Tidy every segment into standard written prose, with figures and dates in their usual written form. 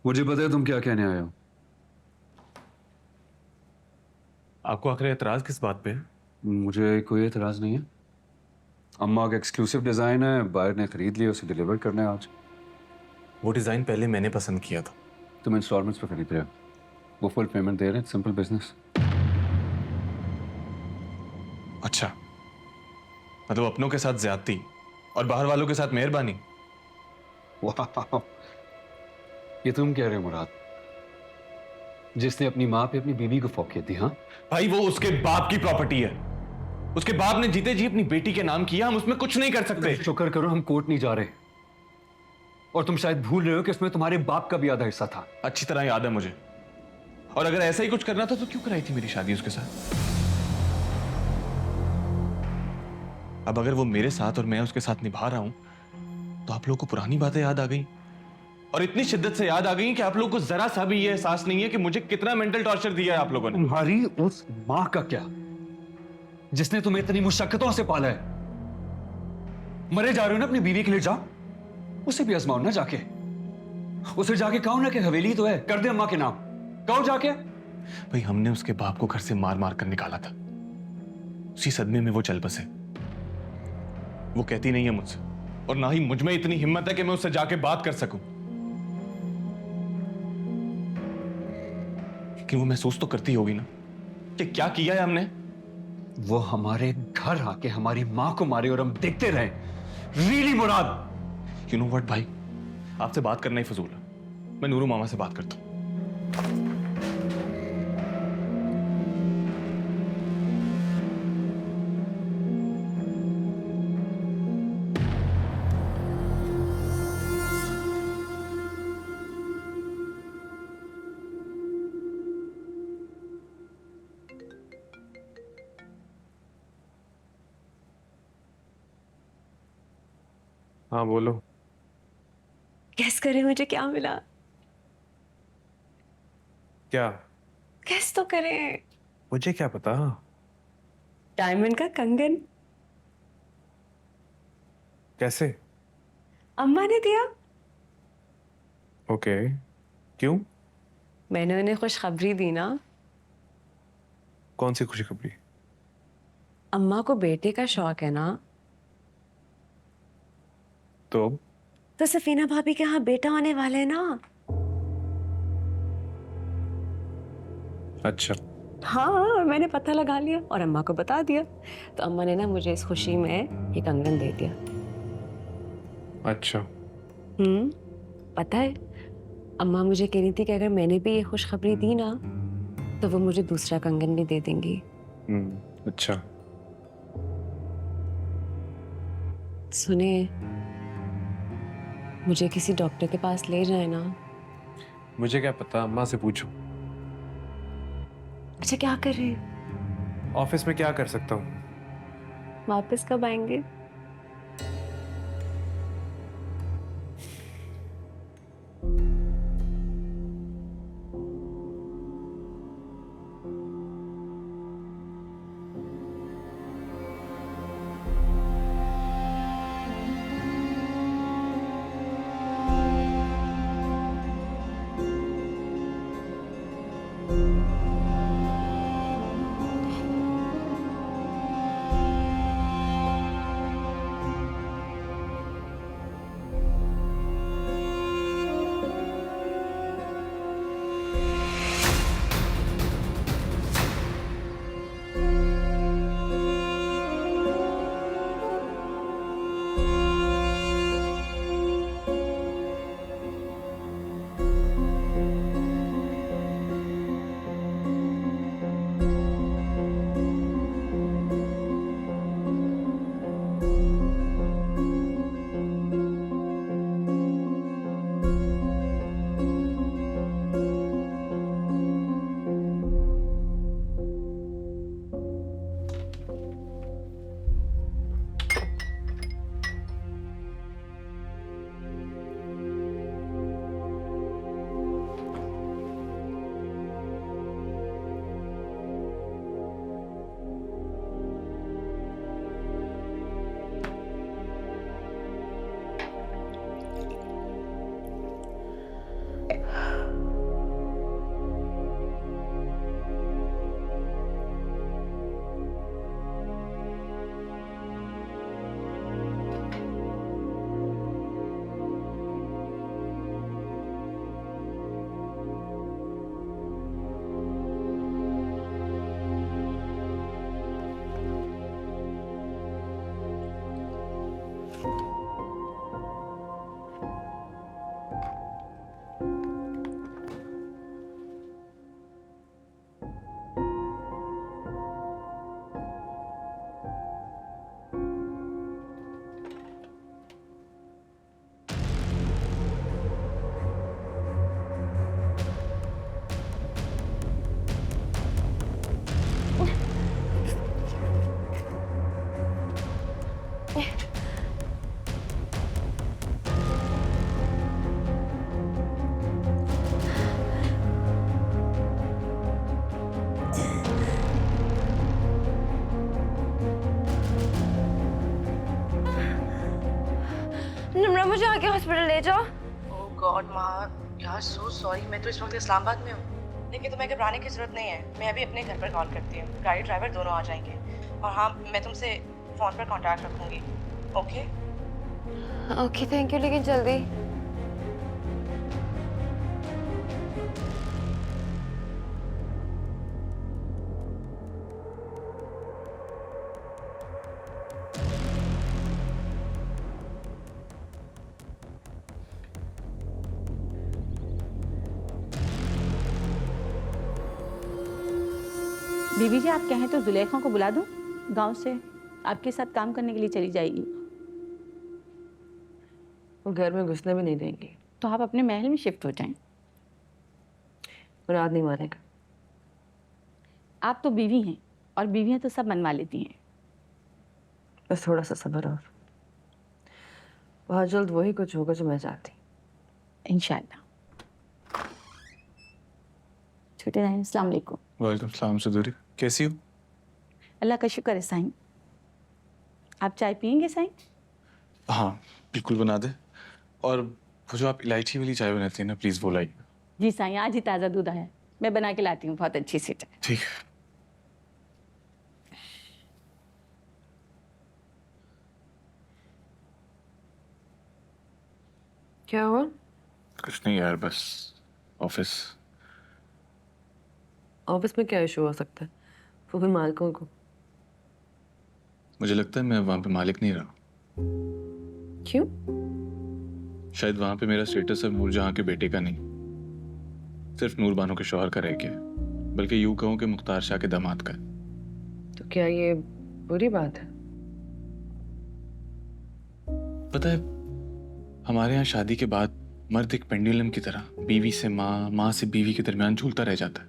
मुझे पता है तुम क्या कहने आए हो। आपको आखिर एतराज किस बात पे है? मुझे कोई एतराज नहीं है। अम्मा का एक्सक्लूसिव डिजाइन है, बायर ने खरीद लिया, उसे डिलीवर करना है आज। वो डिजाइन पहले मैंने पसंद किया था। तुम इंस्टॉलमेंट्स पे खरीद रहे हो, वो फुल पेमेंट दे रहे हैं। Simple business. अच्छा, मतलब अपनों के साथ ज्यादती और बाहर वालों के साथ मेहरबानी। वाह, ये तुम कह रहे हो मुराद, जिसने अपनी माँ पे अपनी बीवी को फौकियत दी। हाँ भाई, वो उसके बाप की प्रॉपर्टी है। उसके बाप ने जीते जी अपनी बेटी के नाम किया, हम उसमें कुछ नहीं कर सकते। शुक्र करो हम कोर्ट नहीं जा रहे। और तुम शायद भूल रहे हो कि उसमें तुम्हारे बाप का भी आधा हिस्सा था। अच्छी तरह याद है मुझे। और अगर ऐसा ही कुछ करना था तो क्यों कराई थी मेरी शादी उसके साथ? अब अगर वो मेरे साथ और मैं उसके साथ निभा रहा हूं तो आप लोगों को पुरानी बातें याद आ गई, और इतनी शिद्दत से याद आ गई कि आप लोगों को जरा सा भी ये एहसास नहीं है कि मुझे कितना मेंटल टॉर्चर दिया है आप लोगों ने। तुम्हारी उस माँ का क्या, जिसने तुम्हें इतनी मुशक्कतों से पाला है। मरे जा रहे हो ना अपनी बीवी के लिए, जाओ उसे भी आजमाओ ना जाके। उसे जाके कहो ना कि हवेली तो है, कर दे अम्मा के नाम। कहो जाके। भाई, हमने उसके बाप को घर से मार मार कर निकाला था। उसी सदमे में वो चल बसे। वो कहती नहीं है मुझसे, और ना ही मुझ में इतनी हिम्मत है कि मैं उससे जाके बात कर सकूं। लेकिन वो महसूस तो करती होगी ना कि क्या किया है हमने। वो हमारे घर आके हमारी माँ को मारे और हम देखते रहे। Really Murad. You know what भाई, आपसे बात करना ही फजूल है। मैं नूरू मामा से बात करता हूं। हाँ बोलो। गेस करे मुझे क्या मिला। क्या? गेस तो करें। मुझे क्या पता। डायमंड का कंगन। कैसे? अम्मा ने दिया। ओके, क्यों? मैंने उन्हें खुशखबरी दी ना। कौन सी खुशखबरी? अम्मा को बेटे का शौक है ना, तो सफीना भाभी के यहाँ बेटा आने वाले हैं ना। अच्छा। हाँ, और मैंने पता लगा लिया और अम्मा को बता दिया। तो अम्मा ने ना मुझे इस खुशी में ये कंगन दे दिया। अच्छा। पता है, अम्मा मुझे कह रही थी कि अगर मैंने भी ये खुशखबरी दी ना तो वो मुझे दूसरा कंगन भी दे देंगी। अच्छा। सुने, मुझे किसी डॉक्टर के पास ले जाए ना। मुझे क्या पता, अम्मा से पूछो। अच्छा, क्या कर रहे हैं? ऑफिस में क्या कर सकता हूँ। वापस कब आएंगे? निम्रा, मुझे आगे हॉस्पिटल ले जाओ। ओह गॉड माँ, यार सो सॉरी। मैं तो इस वक्त इस्लामाबाद में हूँ, लेकिन तुम्हें घबराने की जरूरत नहीं है। मैं अभी अपने घर पर कॉल करती हूँ, गाड़ी ड्राइवर दोनों आ जाएंगे। और हाँ, मैं तुमसे फ़ोन पर कांटेक्ट रखूँगी। ओके ओके थैंक यू, लेकिन जल्दी। बीबी जी, आप कहें तो जुलेखा को बुला दूं? गांव से आपके साथ काम करने के लिए चली जाएगी। वो घर में घुसने भी नहीं देंगी। तो आप अपने महल में शिफ्ट हो जाएं। मुराद नहीं मानेगा। आप तो बीवी हैं, और बीवियां तो सब मनवा लेती हैं। बस थोड़ा सा सब्र और बहुत जल्द वही कुछ होगा जो मैं चाहती। इंशाल्लाह। छोटे साईं, अस्सलाम वालेकुम। वालेकुम सलाम सदूरी, कैसी हो? अल्लाह का शुक्र है साईं। आप चाय पियेंगे साईं? हाँ बिल्कुल बना दे। और वो जो आप इलायची वाली चाय बनाती है ना, प्लीज वो लाइए। जी साईं, आज ही ताज़ा दूध आया है, मैं बना के लाती हूँ बहुत अच्छी सी चाय। ठीक है। क्या हुआ? कुछ नहीं यार, बस ऑफिस। ऑफिस में क्या इशू हो सकता है? वो भी मालिकों को। मुझे लगता है मैं वहां पे मालिक नहीं रहा। क्यों? शायद वहां पे मेरा स्टेटस अब नूरजहां के बेटे का नहीं, सिर्फ नूर बानो के शौहर का रह गया, बल्कि यूं कहूं कि मुख्तार शाह के दामाद का। तो क्या ये बुरी बात है? पता है, हमारे यहाँ शादी के बाद मर्द एक पेंडुलम की तरह बीवी से माँ, माँ से बीवी के दरमियान झूलता रह जाता है।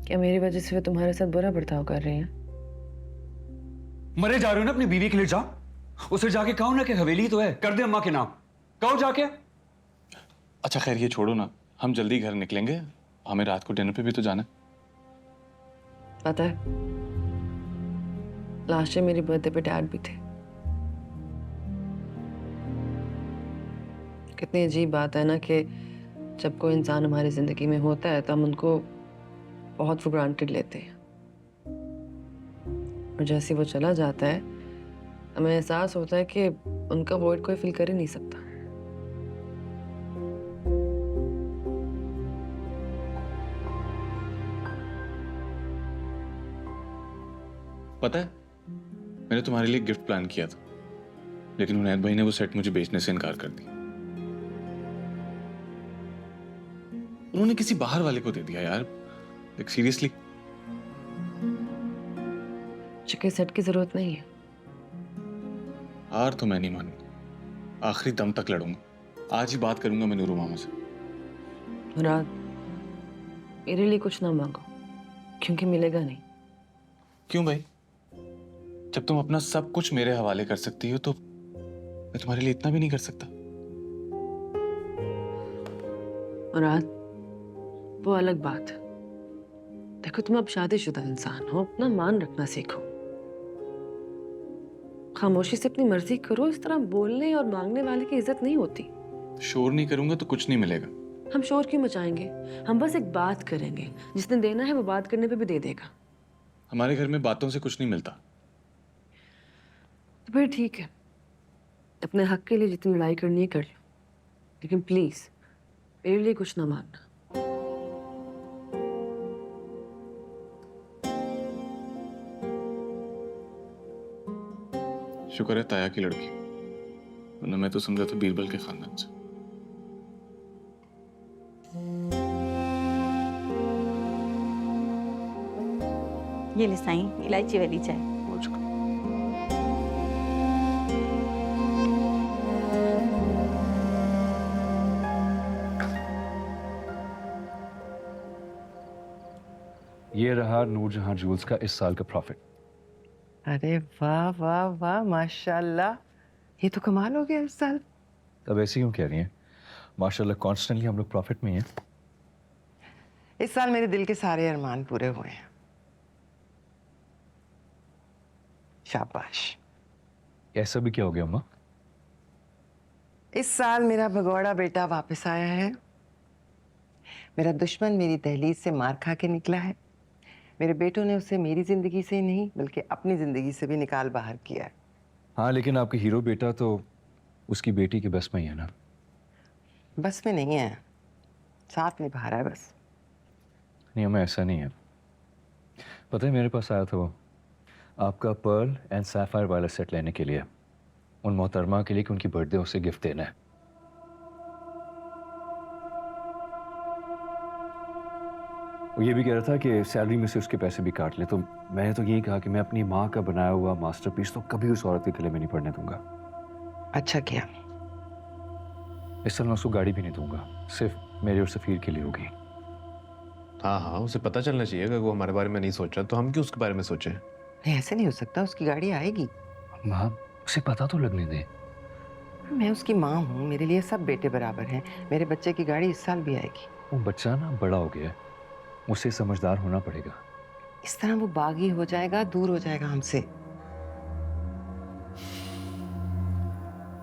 क्या मेरी वजह से वे तुम्हारे साथ बुरा बर्ताव कर रही हैं? मरे जा रहे हो ना अपनी बीवी के लिए, जाओ उसे जाके कहो ना कि हवेली तो है, कर दे अम्मा के नाम, कहो जाके। अच्छा खैर ये छोड़ो ना, हम जल्दी घर निकलेंगे, हमें रात को डिनर पे भी तो जाना है। पता है, लास्ट ईयर मेरी बर्थडे पे डैड भी थे। कितनी अजीब बात है ना कि जब कोई इंसान हमारी जिंदगी में होता है तो हम उनको बहुत फॉर ग्रांटेड लेते हैं, और जैसे वो चला जाता है हमें एहसास होता है कि उनका वॉइड कोई फिल कर ही नहीं सकता। पता है, मैंने तुम्हारे लिए गिफ्ट प्लान किया था, लेकिन उनैद भाई ने वो सेट मुझे बेचने से इनकार कर दिया। उन्होंने किसी बाहर वाले को दे दिया यार, लाइक सीरियसली। चिके सेट की जरूरत नहीं है। हार तो मैं नहीं मानूंगा, आखिरी दम तक लड़ूंगा। आज ही बात करूंगा मैं नूरू मामा से। मुराद, मेरे लिए कुछ ना मांगो, क्योंकि मिलेगा नहीं। क्यों भाई? जब तुम अपना सब कुछ मेरे हवाले कर सकती हो तो मैं तुम्हारे लिए इतना भी नहीं कर सकता? मुराद, वो अलग बात है। देखो, तुम अब शादीशुदा इंसान हो, अपना मान रखना सीखो। खामोशी से अपनी मर्जी करो। इस तरह बोलने और मांगने वाले की इज्जत नहीं होती। शोर नहीं करूंगा तो कुछ नहीं मिलेगा। हम शोर क्यों मचाएंगे? हम बस एक बात करेंगे, जिसने देना है वो बात करने पे भी दे देगा। हमारे घर में बातों से कुछ नहीं मिलता। तो फिर ठीक है, अपने हक के लिए जितनी लड़ाई करनी है कर लो, लेकिन प्लीज मेरे लिए कुछ ना मानना। शुक्र है ताया की लड़की, वरना मैं तो समझा था बीरबल के खानदान से। ये ले साईं, इलायची वाली चाय। ये रहा नूरजहां जूल्स का इस साल का प्रॉफिट। अरे वाह वाह वाह, माशाल्लाह, ये तो कमाल हो गया इस साल। अब ऐसे क्यों कह रही हैं? माशाल्लाह कॉन्स्टेंटली हम लोग प्रॉफिट में ही हैं। इस साल मेरे दिल के सारे अरमान पूरे हुए हैं। शाबाश। ऐसा भी क्या हो गया अम्मा? इस साल मेरा भगोड़ा बेटा वापस आया है। मेरा दुश्मन मेरी दहलीज से मार खा के निकला है। मेरे बेटों ने उसे मेरी जिंदगी से ही नहीं बल्कि अपनी जिंदगी से भी निकाल बाहर किया है। हाँ, लेकिन आपके हीरो बेटा तो उसकी बेटी के बस में ही है ना? बस में नहीं है, साथ निभा रहा है बस। नहीं अम्मा, ऐसा नहीं है। पता है मेरे पास आया था वो आपका पर्ल एंड सैफायर वाला सेट लेने के लिए, उन मोहतरमा के लिए कि उनकी बर्थडे उसे गिफ्ट देना है। वो ये भी कह रहा था कि सैलरी में से उसके पैसे भी काट ले, तो मैंने तो यही कहा कि मैं अपनी माँ का बनाया हुआ मास्टरपीस तो कभी उस औरत के गले में नहीं पड़ने दूंगा। अच्छा किया। इस साल मैं उसको गाड़ी भी नहीं दूंगा, सिर्फ मेरे और सफीर के लिए होगी। हाँ हाँ, उसे पता चलना चाहिए। अगर वो हमारे बारे में नहीं सोच रहा तो हम क्यों उसके बारे में सोचें? नहीं, ऐसे नहीं हो सकता, उसकी गाड़ी आएगी। माँ, उसे पता तो लगने दे। मैं उसकी माँ हूँ, मेरे लिए सब बेटे बराबर हैं। मेरे बच्चे की गाड़ी इस साल भी आएगी। वो बच्चा ना बड़ा हो गया है, उसे समझदार होना पड़ेगा। इस तरह वो बागी हो जाएगा, दूर हो जाएगा हमसे।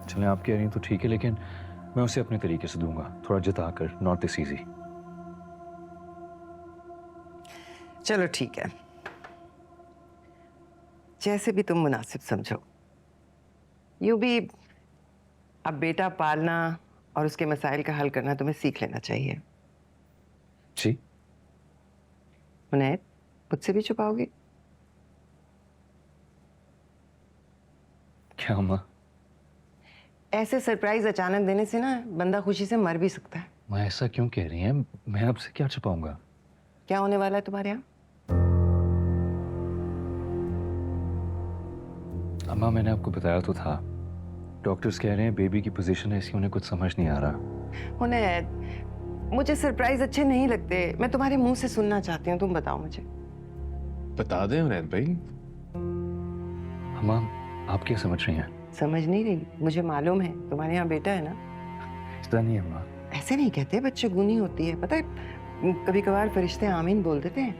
चलें, आप कह रही हैं तो ठीक है, लेकिन मैं उसे अपने तरीके से दूंगा, थोड़ा जिता कर, नॉट दिस इजी। चलो ठीक है, जैसे भी तुम मुनासिब समझो। यूं भी अब बेटा पालना और उसके मसाइल का हल करना तुम्हें सीख लेना चाहिए। जी? मुनैद, मुझसे भी छुपाओगे? क्या अम्मा? ऐसे सरप्राइज अचानक देने से ना बंदा खुशी से मर भी सकता है। मैं ऐसा क्यों कह रही हैं? मैं आपसे क्या छुपाऊंगा? क्या होने वाला है तुम्हारे यहाँ? अम्मा, मैंने आपको बताया तो था, डॉक्टर्स कह रहे हैं बेबी की पोजीशन ऐसी, उन्हें कुछ समझ नहीं आ रहा। मुनैद, मुझे सरप्राइज अच्छे नहीं लगते। मैं तुम्हारे मुंह से सुनना चाहती हूँ, तुम बताओ मुझे। बता दें उनैद भाई। अम्मा, आप क्या समझ रही हैं? समझ नहीं रही, मुझे मालूम है तुम्हारे यहाँ बेटा है ना। इतना नहीं अम्मा। ऐसे नहीं कहते, बच्चे गुनी होती है, पता है कभी कभार फरिश्ते आमीन बोल देते हैं।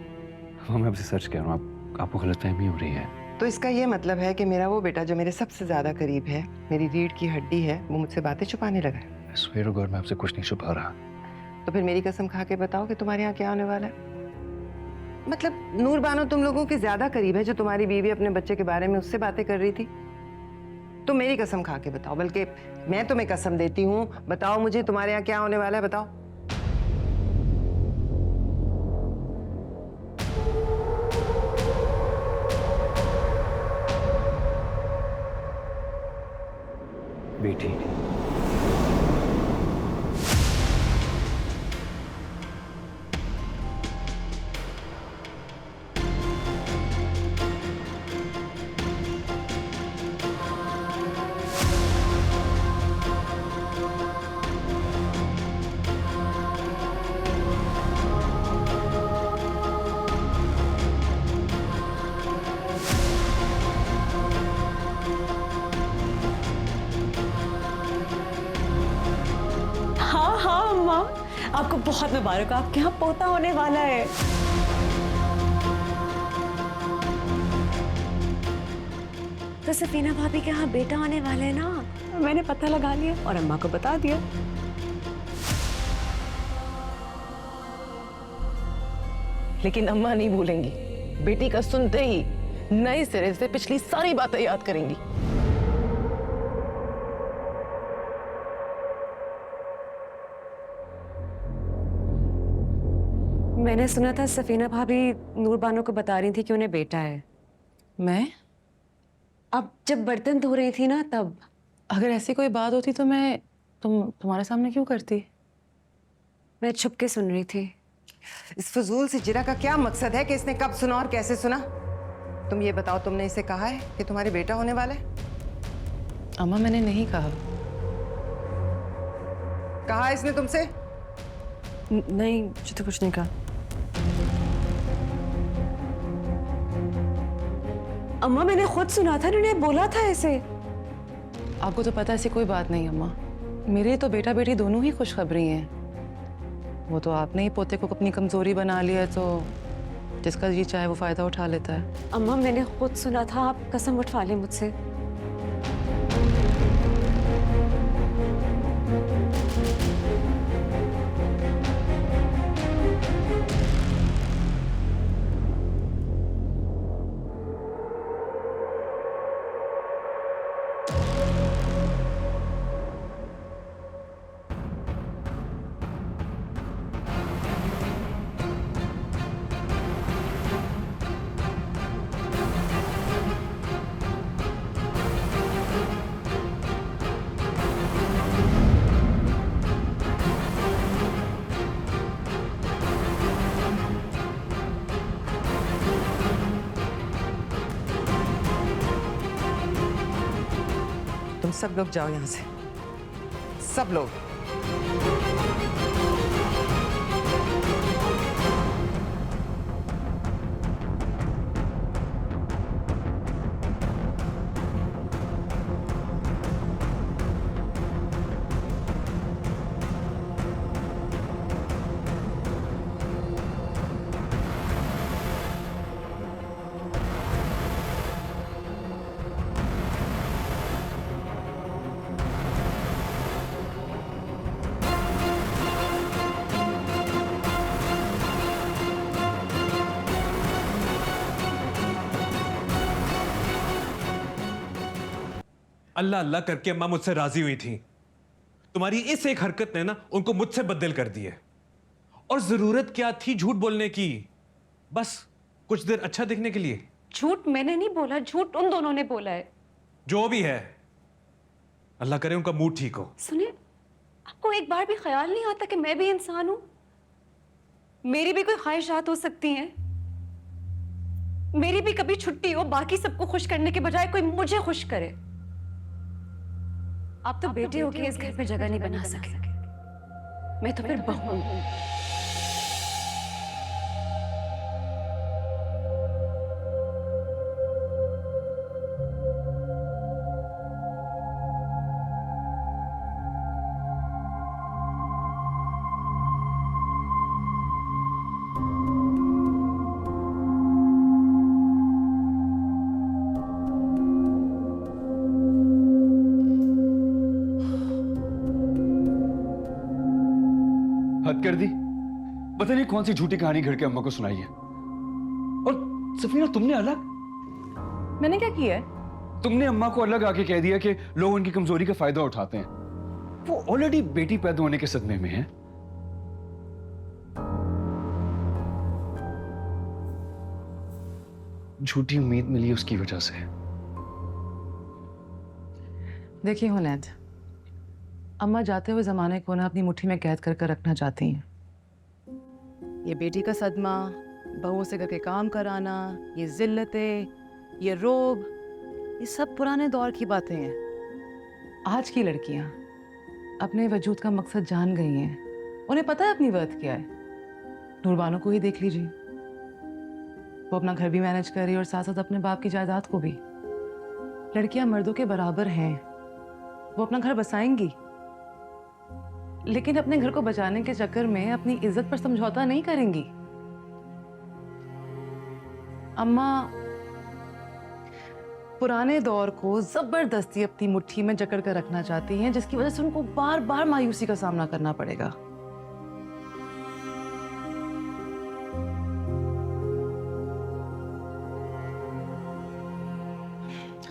अम्मा, मैं आपसे सच कह रहा हूँ, आपको गलतफहमी हो रही है। तो इसका ये मतलब है कि मेरा वो बेटा जो मेरे सबसे ज्यादा करीब है, मेरी रीढ़ की हड्डी है, वो मुझसे बातें छुपाने लगा है। I swear to God, मैं आपसे कुछ नहीं छुपा रहा। तो फिर मेरी कसम खा के बताओ कि तुम्हारे यहाँ क्या होने वाला है। मतलब नूर बानो तुम लोगों के ज्यादा करीब है, जो तुम्हारी बीवी अपने बच्चे के बारे में उससे बातें कर रही थी। तुम मेरी कसम खा के बताओ, बल्कि मैं तुम्हें कसम देती हूँ, बताओ मुझे तुम्हारे यहाँ क्या होने वाला है, बताओ। बेटी। हाँ हाँ अम्मा, आपको बहुत मुबारक, आपके यहाँ पोता होने वाला है। तो सफीना भाभी के यहाँ बेटा आने वाला है ना? मैंने पता लगा लिया और अम्मा को बता दिया। लेकिन अम्मा नहीं भूलेंगी। बेटी का सुनते ही नए सिरे से पिछली सारी बातें याद करेंगी। मैंने सुना था सफीना भाभी नूर बानो को बता रही थी कि उन्हें बेटा है। मैं? अब जब बर्तन धो रही थी ना तब। अगर ऐसी कोई बात होती तो मैं तुम्हारे सामने क्यों करती? मैं छुप के सुन रही थी। इस फजूल सी जिरा का क्या मकसद है कि इसने कब सुना और कैसे सुना? तुम ये बताओ, तुमने इसे कहा है कि तुम्हारे बेटा होने वाला है? अम्मा मैंने नहीं कहा। कहा इसने तुमसे? नहीं, मुझे तो कुछ नहीं कहा। अम्मा मैंने खुद सुना था, उन्होंने बोला था ऐसे। आपको तो पता ऐसी कोई बात नहीं अम्मा। मेरे तो बेटा बेटी दोनों ही खुशखबरी हैं। वो तो आपने ही पोते को अपनी कमजोरी बना लिया है, तो जिसका जी चाहे वो फायदा उठा लेता है। अम्मा मैंने खुद सुना था, आप कसम उठवा लें मुझसे। तुम सब लोग जाओ यहाँ से, सब लोग। अल्लाह अल्लाह करके अम्मा मुझसे राजी हुई थी। तुम्हारी इस एक हरकत ने ना उनको मुझसे बदल कर दिए। और जरूरत क्या थी झूठ बोलने की? बस कुछ देर अच्छा दिखने के लिए। झूठ मैंने नहीं बोला, झूठ उन दोनों ने बोला है। जो भी है, अल्लाह करे उनका मूड ठीक हो। सुनिए, आपको एक बार भी ख्याल नहीं आता कि मैं भी इंसान हूं? मेरी भी कोई ख्वाहिशात हो सकती हैं। मेरी भी कभी छुट्टी हो, बाकी सबको खुश करने के बजाय कोई मुझे खुश करे। आप तो बेटे हो के इस घर पे जगह नहीं बना सके, मैं तो फिर बहू हूं। हद कर दी। पता नहीं कौन सी झूठी कहानी घर के अम्मा को सुनाई है। और सफीना, तुमने अलग। मैंने क्या किया है? तुमने अम्मा को अलग आके कह दिया कि लोग उनकी कमजोरी का फायदा उठाते हैं। वो ऑलरेडी बेटी पैदा होने के सदमे में है। झूठी उम्मीद मिली उसकी वजह से। देखिए हुनैद, अम्मा जाते हुए जमाने को ना अपनी मुट्ठी में कैद कर कर रखना चाहती हैं। ये बेटी का सदमा, बहुओं से घर के काम कराना, ये जिल्लतें, ये रोब, ये सब पुराने दौर की बातें हैं। आज की लड़कियां अपने वजूद का मकसद जान गई हैं। उन्हें पता है अपनी वर्थ क्या है। नूरबानो को ही देख लीजिए, वो अपना घर भी मैनेज कर रही है और साथ साथ अपने बाप की जायदाद को भी। लड़कियां मर्दों के बराबर हैं, वो अपना घर बसाएंगी, लेकिन अपने घर को बचाने के चक्कर में अपनी इज्जत पर समझौता नहीं करेंगी। अम्मा पुराने दौर को जबरदस्ती अपनी मुट्ठी में जकड़ कर रखना चाहती हैं, जिसकी वजह से उनको बार बार मायूसी का सामना करना पड़ेगा।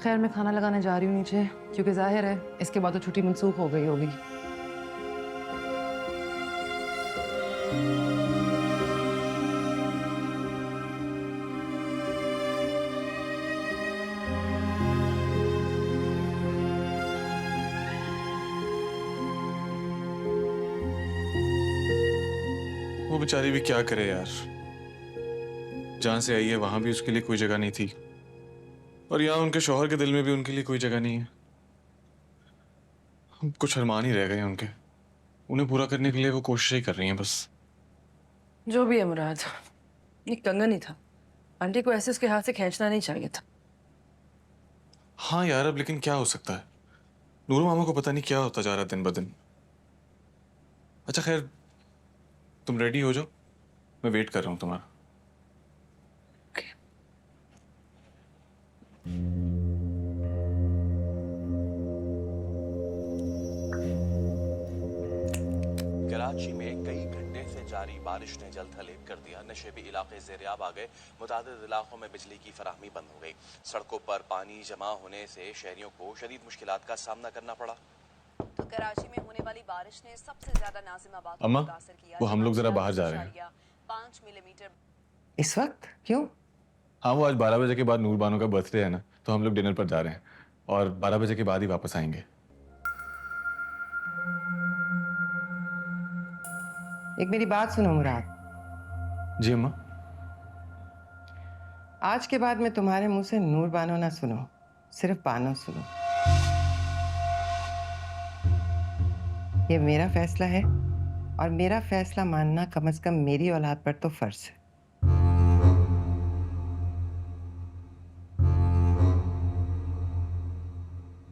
खैर मैं खाना लगाने जा रही हूँ नीचे, क्योंकि जाहिर है इसके बाद तो छुट्टी मनसूख हो गई होगी। वो बेचारी भी क्या करे यार, जहां से आई है वहां भी उसके लिए कोई जगह नहीं थी, और यहाँ उनके शौहर के दिल में भी उनके लिए कोई जगह नहीं है। हम कुछ अरमान ही रह गए हैं उनके, उन्हें पूरा करने के लिए वो कोशिशें कर रही हैं बस। जो भी है मुराद, ये कंगन ही था, आंटी को ऐसे उसके हाथ से खींचना नहीं चाहिए था। हाँ यार, अब लेकिन क्या हो सकता है, नूरू मामा को पता नहीं क्या होता जा रहा है दिन ब दिन। अच्छा खैर, तुम रेडी हो जाओ, मैं वेट कर रहा हूँ तुम्हारा। कराची में कई घंटे से जारी बारिश ने जल थल कर दिया। नशेबी इलाके ज़ेरियाब आ गए। मुतादिद इलाकों में बिजली की फराहमी बंद हो गई। सड़कों पर पानी जमा होने से शहरियों को शदीद मुश्किलात का सामना करना पड़ा। तो कराची में होने वाली बारिश ने सबसे ज्यादा नाजिमाबाद अम्मा, को मुतासिर किया। वो हम लोग जरा बाहर जा रहे हैं। 5 मिलीमीटर। इस वक्त क्यों? हाँ, वो आज 12 बजे के बाद नूर बानो का बर्थडे है ना, तो हम लोग डिनर पर जा रहे हैं और 12 बजे के बाद ही वापस आएंगे। एक मेरी बात सुनो मुराद। जी अम्मा। आज के बाद मैं तुम्हारे मुंह से नूर बानो ना सुनो, सिर्फ बानो सुनो। ये मेरा फैसला है और मेरा फैसला मानना कम से कम मेरी औलाद पर तो फर्ज है।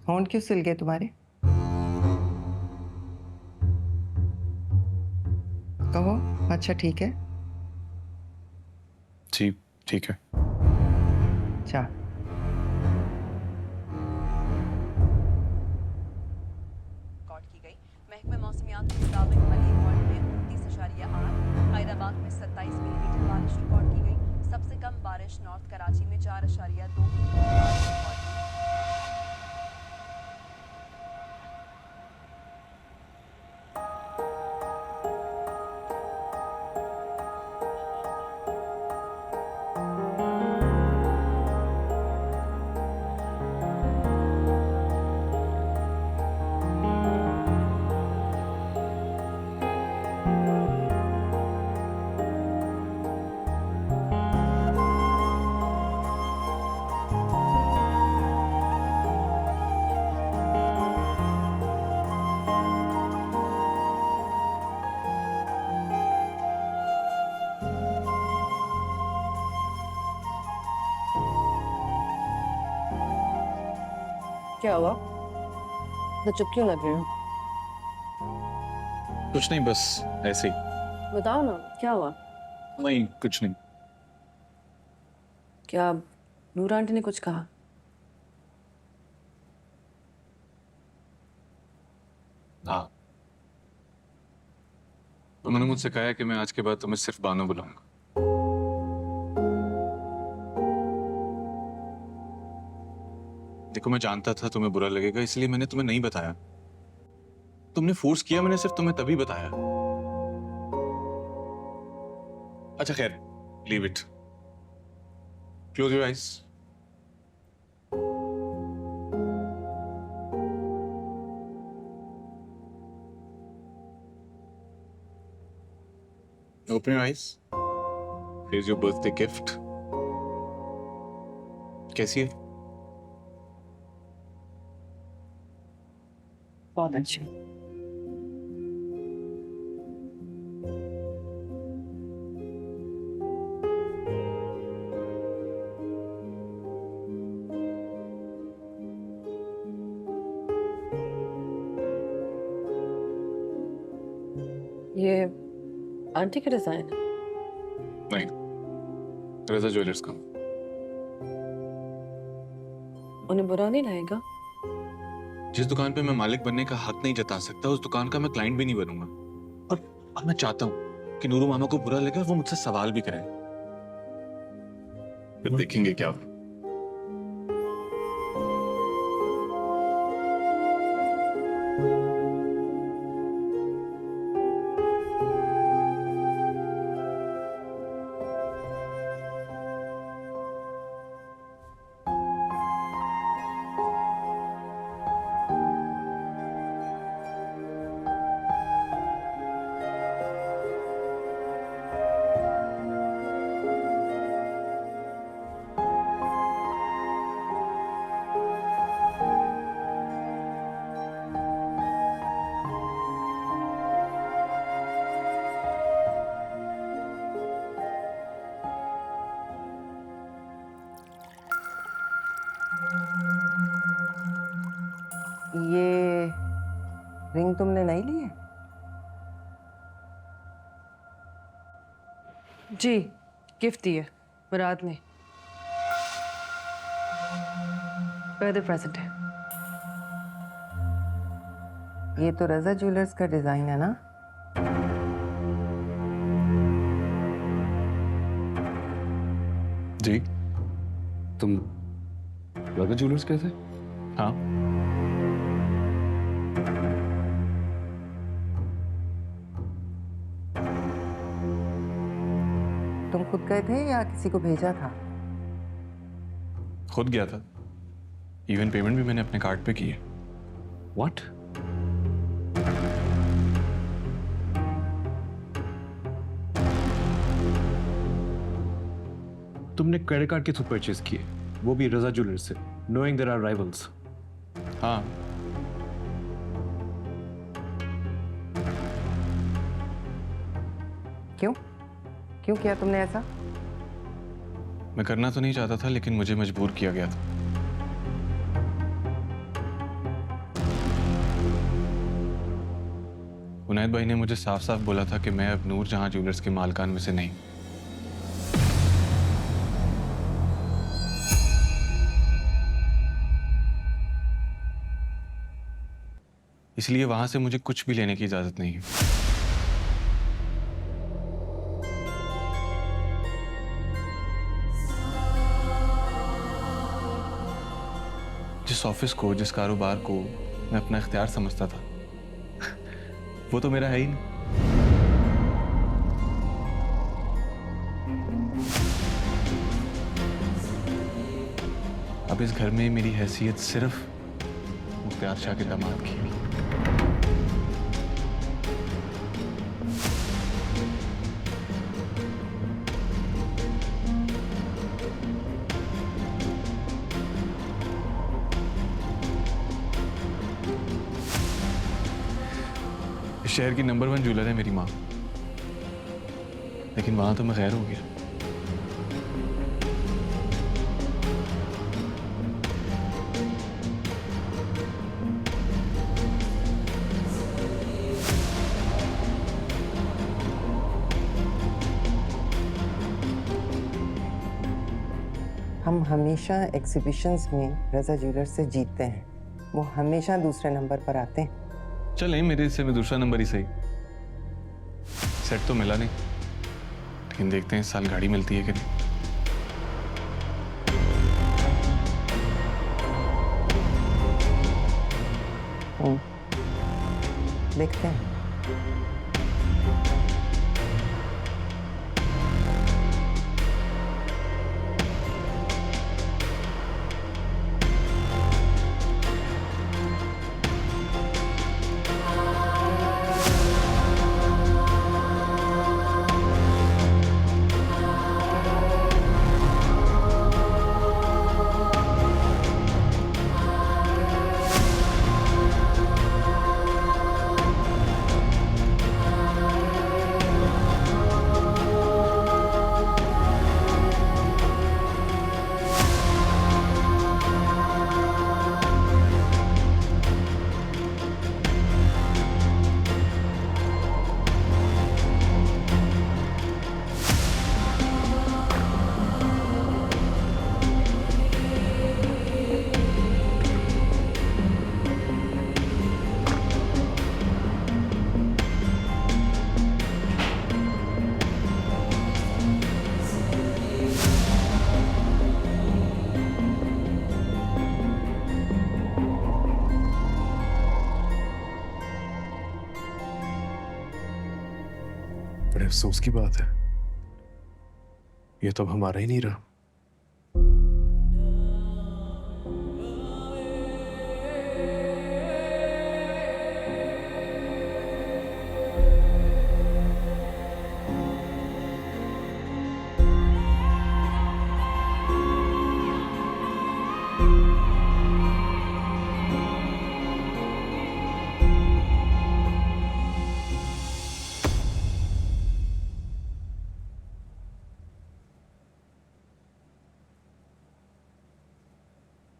होंठ क्यों सिल गए तुम्हारे? कहो। अच्छा ठीक है। जी ठीक है। अच्छा रिकॉर्ड की गई। महकमे मौसमियात के मुताबिक अलीगढ़ में 29.8, हैदराबाद में 27 मिलीमीटर बारिश रिकॉर्ड की गई। सबसे कम बारिश नॉर्थ कराची में 4.2 मिलीमीटर बारिश रिकॉर्ड की गई। क्या हुआ? तो चुप क्यों लग रहे हो? कुछ नहीं, बस ऐसे ही। बताओ ना, क्या हुआ? नहीं, कुछ नहीं। क्या नूर आंटी ने कुछ कहा? हाँ, उन्होंने मुझसे कहा है कि मैं आज के बाद तुम्हें सिर्फ बानो बुलाऊंगा। देखो, मैं जानता था तुम्हें बुरा लगेगा, इसलिए मैंने तुम्हें नहीं बताया। तुमने फोर्स किया, मैंने सिर्फ तुम्हें तभी बताया। अच्छा खैर, leave it. Close your eyes. Open your eyes. Here's your birthday gift. कैसी है? बहुत अच्छी। ये आंटी का डिजाइन है? नहीं, रजा ज्वेलर्स का। उन्हें बुरा नहीं लगेगा? जिस दुकान पे मैं मालिक बनने का हक नहीं जता सकता, उस दुकान का मैं क्लाइंट भी नहीं बनूंगा। और मैं चाहता हूं कि नूरू मामा को बुरा लगे और वो मुझसे सवाल भी करें। फिर देखेंगे क्या। रिंग तुमने नहीं ली है? जी, गिफ्ट दी है मुराद ने। बर्थडे प्रेजेंट है। ये तो रजा ज्वेलर्स का डिजाइन है ना? जी, तुम रजा ज्वेलर्स गए थे? हाँ। तुम खुद गए थे या किसी को भेजा था? खुद गया था। इवन पेमेंट भी मैंने अपने कार्ड पे की है। What? तुमने क्रेडिट कार्ड के थ्रू परचेज किए, वो भी रजा ज्वेलर्स से, knowing there are rivals. हाँ। क्यों? क्यों किया तुमने ऐसा? मैं करना तो नहीं चाहता था, लेकिन मुझे मजबूर किया गया था। उनैद भाई ने मुझे साफ साफ बोला था कि मैं अब नूरजहां ज्वेलर्स के मालिकान में से नहीं। इसलिए वहां से मुझे कुछ भी लेने की इजाजत नहीं है। जिस ऑफिस को, जिस कारोबार को मैं अपना इख्तियार समझता था, वो तो मेरा है ही नहीं। अब इस घर में मेरी हैसियत सिर्फ मुख्तियार शाह के दामाद की है। इस शहर की नंबर 1 ज्वेलर है मेरी माँ, लेकिन वहां तो मैं गैर हो गया। हम हमेशा एग्जीबिशंस में रजा ज्वेलर्स से जीतते हैं, वो हमेशा दूसरे नंबर पर आते हैं। चल नहीं, मेरे हिस्से में दूसरा नंबर ही सही। सेट तो मिला नहीं, लेकिन देखते हैं इस साल गाड़ी मिलती है कि नहीं। देखते हैं। बड़े अफसोस की बात है, ये तो अब हमारा ही नहीं रहा।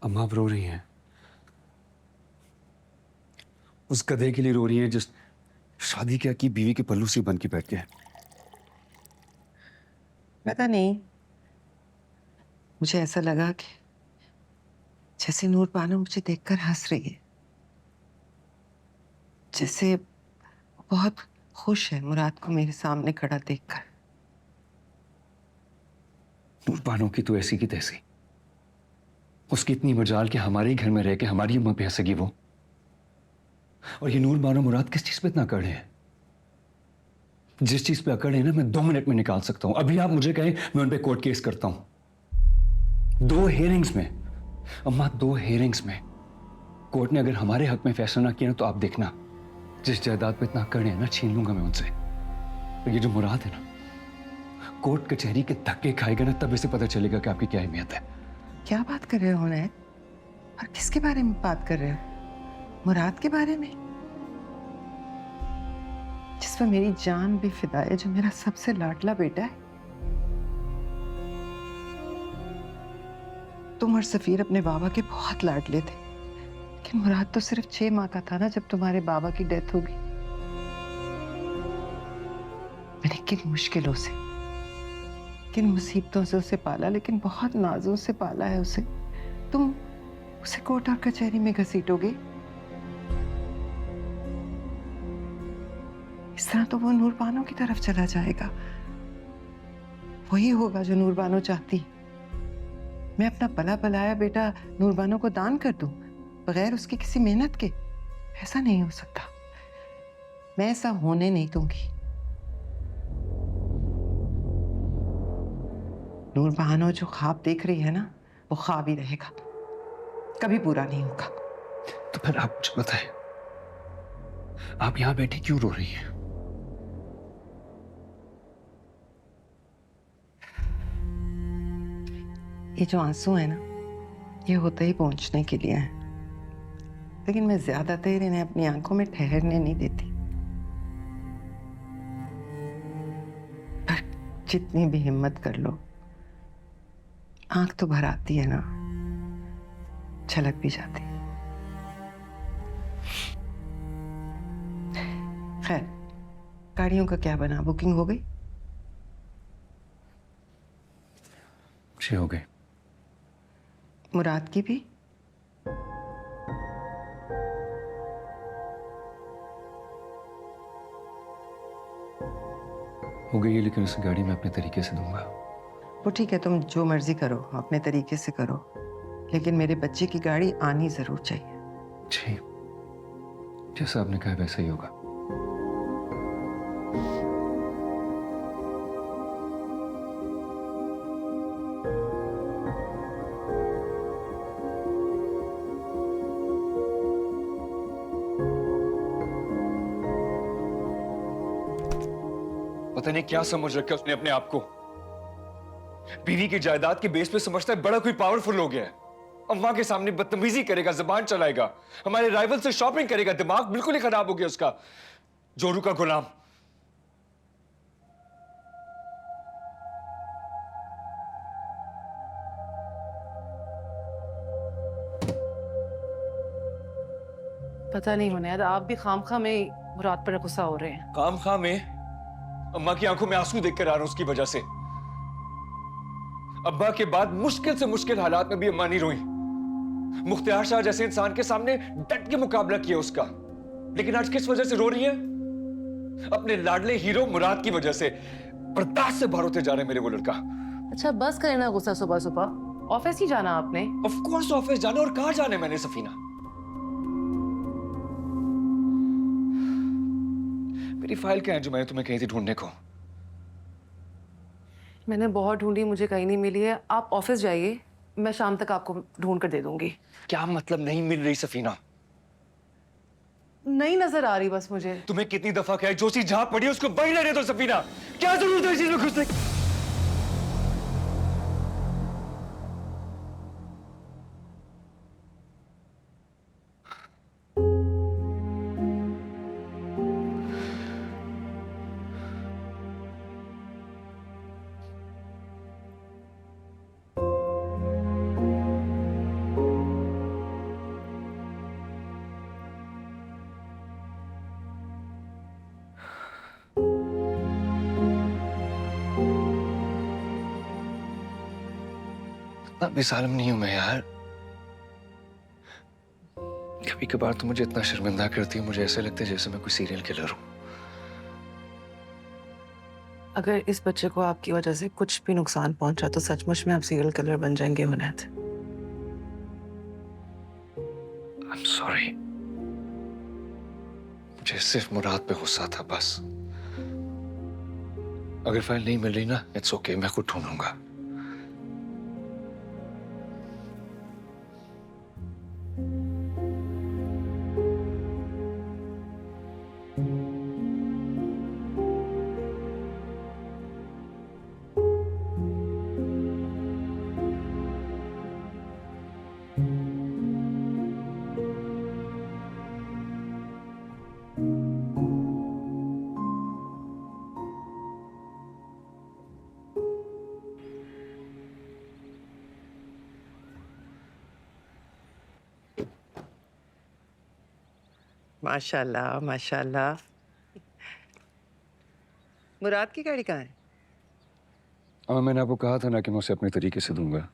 अम्मा अब रो रही हैं। उस गधे के लिए रो रही है जिस शादी क्या की बीवी के पल्लू से बन के बैठ गया। पता नहीं, मुझे ऐसा लगा कि जैसे नूर बानो मुझे देखकर हंस रही है, जैसे बहुत खुश है मुराद को मेरे सामने खड़ा देखकर। नूर बानो की तो ऐसी की तैसी, उसकी इतनी मजाल कि हमारे ही घर में रह के हमारी अम्मा पे हंसेगी वो। और ये नूर बानो मुराद किस चीज पे इतना अकड़ है? जिस चीज पे अकड़ है ना, मैं 2 मिनट में निकाल सकता हूं। अभी आप मुझे कहें, मैं उन पे कोर्ट केस करता हूं। 2 हियरिंग्स में अम्मा, 2 हियरिंग्स में कोर्ट ने अगर हमारे हक में फैसला ना किया ना, तो आप देखना जिस जायदाद पे इतना अकड़ है ना, छीन लूंगा मैं उनसे। तो ये जो मुराद है ना, कोर्ट कचहरी के धक्के खाएगा ना, तब इसे पता चलेगा कि आपकी क्या अहमियत है। क्या बात कर रहे हो उन्हें? और किसके बारे में बात कर रहे हो? मुराद के बारे में, जिस पर मेरी जान भी फिदा है, जो मेरा सबसे लाडला बेटा है। तुम और सफीर अपने बाबा के बहुत लाडले थे, लेकिन मुराद तो सिर्फ 6 माह का था ना जब तुम्हारे बाबा की डेथ हो गई। मैंने किन मुश्किलों से, किन मुसीबतों से उसे पाला, लेकिन बहुत नाजों से पाला है उसे। तुम उसे कोर्ट और कचहरी में घसीटोगे? इस तरह तो वो नूर बानो की तरफ चला जाएगा। वही होगा जो नूर बानो चाहती। मैं अपना पला पलाया बेटा नूर बानो को दान कर दूं बगैर उसकी किसी मेहनत के? ऐसा नहीं हो सकता। मैं ऐसा होने नहीं दूंगी। नूर बानो जो ख्वाब देख रही है ना, वो ख्वाब ही रहेगा, कभी पूरा नहीं होगा। तो फिर आप मुझे बताएं, आप यहां बैठी क्यों रो रही हैं? ये जो आंसू है ना, ये होते ही पहुंचने के लिए हैं, लेकिन मैं ज्यादा देर इन्हें अपनी आंखों में ठहरने नहीं देती। पर जितनी भी हिम्मत कर लो, आंख तो भर आती है ना, छलक भी जाती है। खैर, गाड़ियों का क्या बना? बुकिंग हो गई? जी हो गई। मुराद की भी? हो गई है, लेकिन उस गाड़ी में अपने तरीके से दूंगा। वो ठीक है, तुम जो मर्जी करो, अपने तरीके से करो, लेकिन मेरे बच्चे की गाड़ी आनी जरूर चाहिए। जी, जैसा आपने कहा वैसा ही होगा। पता नहीं क्या समझ रखा उसने अपने आप को। बीवी की जायदाद के बेस पे समझता है बड़ा कोई पावरफुल हो गया है। अम्मा के सामने बदतमीजी करेगा, जुबान चलाएगा, हमारे राइवल से शॉपिंग करेगा। दिमाग बिल्कुल ही खराब हो गया उसका। जोरू का गुलाम। पता नहीं होने, आप भी खामखा में मुराद पर गुस्सा हो रहे हैं। काम खा में अम्मा की आंखों में आंसू देखकर आ रहा हूं उसकी वजह से। अब्बा के बाद मुश्किल से मुश्किल हालात में भी अम्मा नहीं रोई। मुख्तियार शाह जैसे इंसान के सामने डट के मुकाबला किया उसका, लेकिन आज किस वजह से रो रही है? अपने लाडले हीरो मुराद की वजह से। बर्दाश्त से बाहर होते जा रहे हैं मेरे वो लड़का। अच्छा बस करें ना गुस्सा, सुबह सुबह ऑफिस ही जाना आपने। ऑफ कोर्स ऑफिस जाना, और कहां जाने मैंने सफीना। मेरी फाइल क्या है जो मैंने तुम्हें कही थी ढूंढने को? मैंने बहुत ढूंढी, मुझे कहीं नहीं मिली है। आप ऑफिस जाइए, मैं शाम तक आपको ढूंढ कर दे दूंगी। क्या मतलब नहीं मिल रही सफीना? नहीं नजर आ रही बस मुझे। तुम्हें कितनी दफा कहा है, जो चीज जहां पड़ी है उसको वहीं रहने दो सफीना। क्या जरूरत है इस चीज में घुसने की? इतना भी जालिम नहीं हूं मैं यार। कभी कभार तो मुझे इतना शर्मिंदा करती है, मुझे ऐसे लगता है जैसे मैं कोई सीरियल किलर हूं। अगर इस बच्चे को आपकी वजह से कुछ भी नुकसान पहुंचा तो सचमुच में आप सीरियल किलर बन जाएंगे हुनैद। I'm sorry। मुझे सिर्फ मुराद पे गुस्सा था बस। अगर फाइल नहीं मिल रही ना, इट्स ओके, मैं खुद ढूंढूंगा। माशाल्लाह माशाल्लाह। मुराद की गाड़ी कहाँ है? मैंने आपको कहा था ना कि मैं उसे अपने तरीके से दूंगा।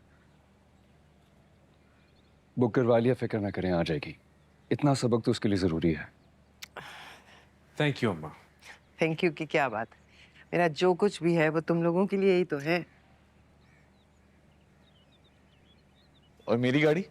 बुक करवा लिया, फिक्र ना करें, आ जाएगी। इतना सबक तो उसके लिए जरूरी है। थैंक यू अम्मा। थैंक यू की क्या बात, मेरा जो कुछ भी है वो तुम लोगों के लिए ही तो है। और मेरी गाड़ी?